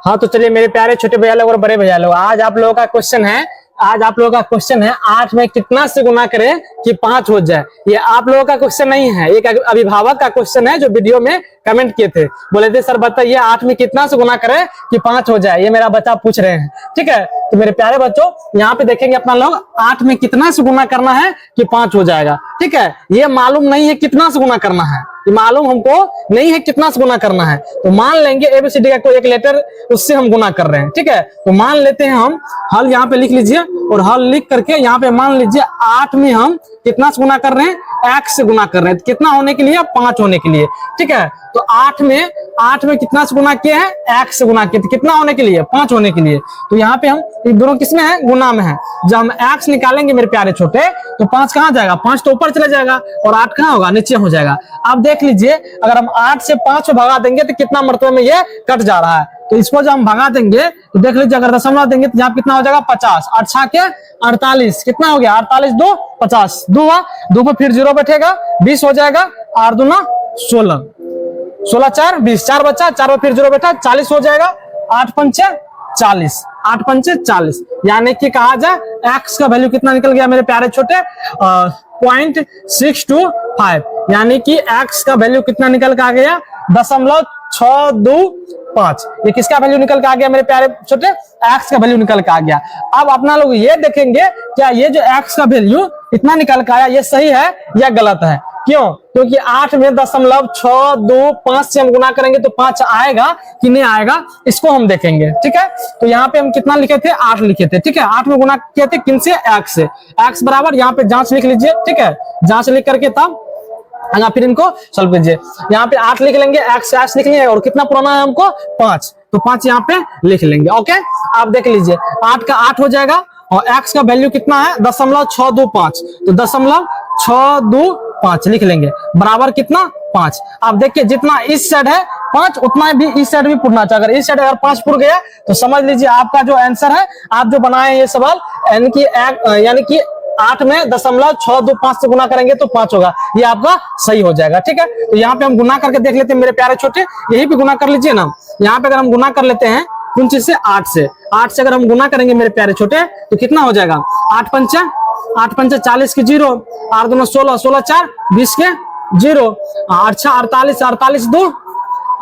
हाँ तो चलिए मेरे प्यारे छोटे भैया लोग और बड़े भैया लोग, आज आप लोगों का क्वेश्चन है 8 में कितना से गुना करें कि 5 हो जाए। ये आप लोगों का क्वेश्चन नहीं है, एक अभिभावक का क्वेश्चन है जो वीडियो में कमेंट किए थे। बोले थे सर बताइए 8 में कितना से गुना करें कि 5 हो जाए। ये मेरा बच्चा पूछ रहे हैं। ठीक है, तो मेरे प्यारे बच्चों यहाँ पे देखेंगे अपना लोग 8 में कितना से गुना करना है कि 5 हो जाएगा। ठीक है, ये मालूम नहीं है कितना से गुना करना है, ये मालूम हमको नहीं है कितना से गुना करना है। तो मान लेंगे एबीसीडी का कोई एक लेटर, उससे हम गुना कर रहे हैं। ठीक है, तो मान लेते हैं हम हल यहाँ पे लिख लीजिए और हल लिख करके यहाँ पे मान लीजिए 8 में हम कितना से गुना कर रहे हैं, x से गुना कर रहे हैं। कितना होने के लिए, 5 होने के लिए। ठीक है, तो 8 में कितना से गुना किए हैं, x से गुना किए, तो कितना होने के लिए, 5 होने के लिए। तो यहाँ पे हम दोनों किसमें है, गुना में है। जब हम x निकालेंगे मेरे प्यारे छोटे, तो 5 कहाँ जाएगा, 5 तो ऊपर चला जाएगा और 8 कहाँ होगा, नीचे हो जाएगा। अब देख लीजिए अगर हम 8 से 5 को भगा देंगे तो कितना मरतबे में ये कट जा रहा है। तो इसको जब हम भगा देंगे तो देख लीजिए अगर दशमलव देंगे तो यहाँ कितना हो जाएगा, 50, 8 6 के 48, कितना हो गया, 48 2 50, 2 पे फिर 0 बैठेगा, 20 हो जाएगा, 8 दूना 16, 16 4 20, 4 बचा, 4 पे फिर 0 बैठा, 40 हो जाएगा, 8 पंचे 40, 8 पंचे 40। यानी कि कहा जाए x का वैल्यू कितना निकल गया मेरे प्यारे छोटे, 0.625। यानी कि x का वैल्यू कितना निकल के आ गया, 0.625। ये किसका वैल्यू निकल के आ गया मेरे प्यारे छोटे, x का वैल्यू निकल के आ गया। अब अपना लोग ये देखेंगे क्या ये जो x का वैल्यू इतना निकल के आया ये सही है या गलत है। क्यों, क्योंकि 8 में 0.625 से हम गुना करेंगे तो 5 आएगा कि नहीं आएगा, इसको हम देखेंगे। ठीक है, तो यहाँ पे हम कितना लिखे थे, 8 लिखे थे। ठीक है, 8 में गुना किए थे किन से, x से। x बराबर यहाँ पे जांच लिख लीजिए। ठीक है, जांच लिख करके तब फिर इनको सॉल्व कीजिए। यहाँ पे 8 लिख लेंगे, x लिख लेंगे और कितना पुराना है हमको, 5, तो 5 यहाँ पे लिख लेंगे। ओके, आप देख लीजिए 8 का 8 हो जाएगा और x का वैल्यू कितना है, 0.625, तो 0.625 लिख लेंगे बराबर कितना, 5। आप देखिए जितना इस साइड है 5 उतना भी इस साइड भी पुरना चाहिए। अगर इस साइड अगर 5 पुर गया तो समझ लीजिए आपका जो आंसर है, आप जो बनाए ये सवाल, यानी कि 8 में 0.625 से गुना करेंगे तो 5 होगा, ये आपका सही हो जाएगा। ठीक है, तो यहाँ पे हम गुना करके देख लेते हैं मेरे प्यारे छोटे, यही पे गुना कर लीजिए ना। यहाँ पे अगर हम गुना कर लेते हैं कौन चीज से, 8 से अगर हम गुना करेंगे मेरे प्यारे छोटे तो कितना हो जाएगा, 8 पंचे 40 के 0, 8 दूना 16, 16 4 20 के 0, 8 6 48, 48 2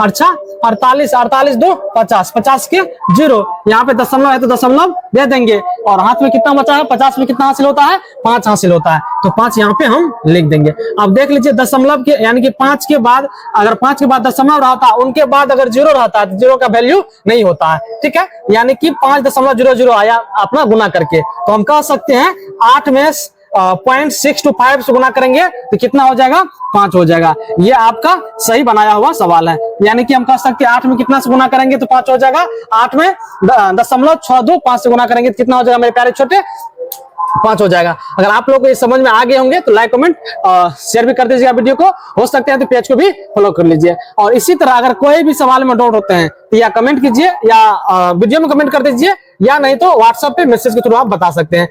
48 2 50, 50 के 0। यहाँ पे दशमलव है तो दशमलव दे देंगे और हाथ में कितना बचा है, 50 में कितना हासिल होता है, 5 हासिल होता है, तो 5 यहाँ पे हम लिख देंगे। अब देख लीजिए दशमलव के यानी कि 5 के बाद, अगर 5 के बाद दशमलव रहता है उनके बाद अगर 0 रहता है तो 0 का वैल्यू नहीं होता है। ठीक है, यानी कि 5.00 आया अपना गुना करके, तो हम कह सकते हैं 8 में 0.625 से गुना करेंगे तो कितना हो जाएगा, 5 हो जाएगा। ये आपका सही बनाया हुआ सवाल है। यानी कि हम कह सकते हैं 8 में कितना से गुना करेंगे तो 5 हो जाएगा, 8 में 0.625 से गुना करेंगे तो कितना हो जाएगा मेरे प्यारे छोटे, 5 हो जाएगा। अगर आप लोग को ये समझ में आ गए होंगे तो लाइक कमेंट शेयर भी कर दीजिएगा वीडियो को, हो सकते हैं तो पेज को भी फॉलो कर लीजिए। और इसी तरह अगर कोई भी सवाल में डाउट होते हैं तो या कमेंट कीजिए या वीडियो में कमेंट कर दीजिए, या नहीं तो व्हाट्सएप पे मैसेज के थ्रू आप बता सकते हैं।